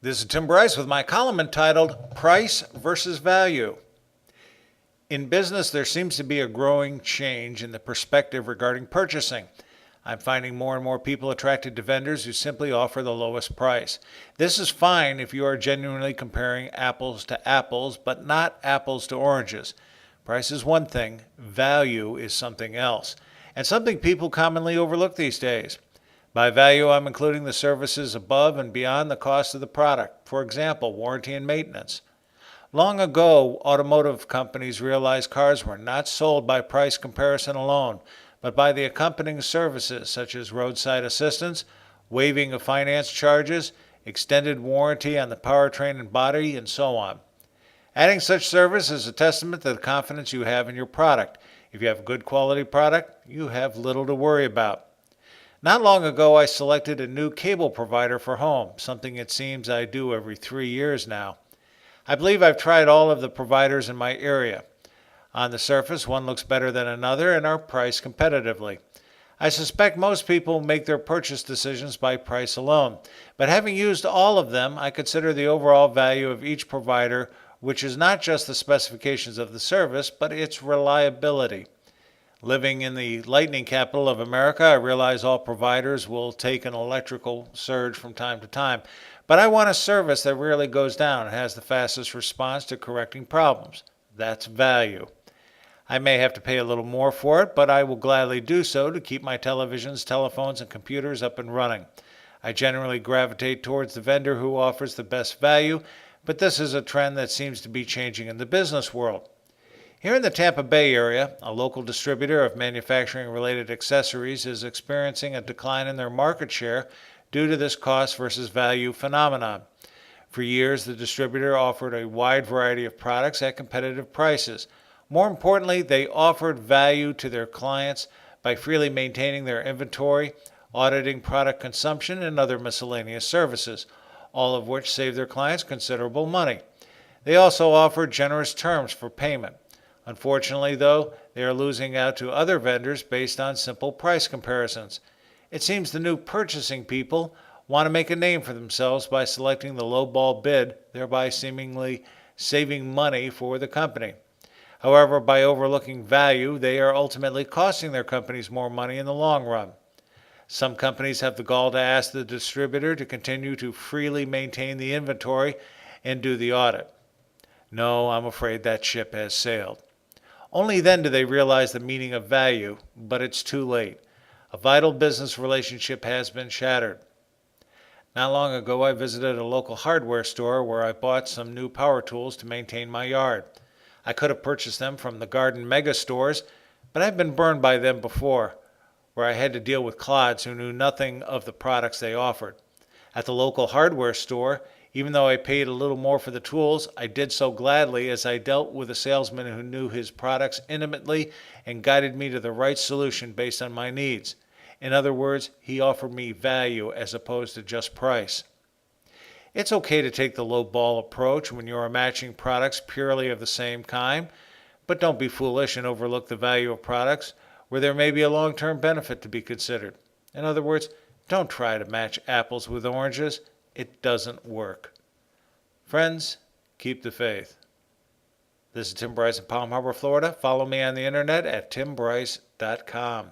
This is Tim Bryce with my column entitled Price versus Value. In business, there seems to be a growing change in the perspective regarding purchasing. I'm finding more and more people attracted to vendors who simply offer the lowest price. This is fine if you are genuinely comparing apples to apples, but not apples to oranges. Price is one thing, value is something else, and something people commonly overlook these days. By value, I'm including the services above and beyond the cost of the product, for example, warranty and maintenance. Long ago, automotive companies realized cars were not sold by price comparison alone, but by the accompanying services such as roadside assistance, waiving of finance charges, extended warranty on the powertrain and body, and so on. Adding such service is a testament to the confidence you have in your product. If you have a good quality product, you have little to worry about. Not long ago, I selected a new cable provider for home, something it seems I do every 3 years now. I believe I've tried all of the providers in my area. On the surface, one looks better than another and are priced competitively. I suspect most people make their purchase decisions by price alone, but having used all of them, I consider the overall value of each provider, which is not just the specifications of the service, but its reliability. Living in the lightning capital of America, I realize all providers will take an electrical surge from time to time, but I want a service that rarely goes down and has the fastest response to correcting problems. That's value. I may have to pay a little more for it, but I will gladly do so to keep my televisions, telephones, and computers up and running. I generally gravitate towards the vendor who offers the best value, but this is a trend that seems to be changing in the business world. Here in the Tampa Bay area, a local distributor of manufacturing-related accessories is experiencing a decline in their market share due to this cost versus value phenomenon. For years, the distributor offered a wide variety of products at competitive prices. More importantly, they offered value to their clients by freely maintaining their inventory, auditing product consumption, and other miscellaneous services, all of which saved their clients considerable money. They also offered generous terms for payment. Unfortunately, though, they are losing out to other vendors based on simple price comparisons. It seems the new purchasing people want to make a name for themselves by selecting the low-ball bid, thereby seemingly saving money for the company. However, by overlooking value, they are ultimately costing their companies more money in the long run. Some companies have the gall to ask the distributor to continue to freely maintain the inventory and do the audit. No, I'm afraid that ship has sailed. Only then do they realize the meaning of value, but it's too late. A vital business relationship has been shattered. Not long ago, I visited a local hardware store where I bought some new power tools to maintain my yard. I could have purchased them from the garden mega stores, but I've been burned by them before, where I had to deal with clods who knew nothing of the products they offered. At the local hardware store, even though I paid a little more for the tools, I did so gladly as I dealt with a salesman who knew his products intimately and guided me to the right solution based on my needs. In other words, he offered me value as opposed to just price. It's okay to take the low ball approach when you are matching products purely of the same kind, but don't be foolish and overlook the value of products where there may be a long-term benefit to be considered. In other words, don't try to match apples with oranges. It doesn't work. Friends, keep the faith. This is Tim Bryce in Palm Harbor, Florida. Follow me on the internet at timbryce.com.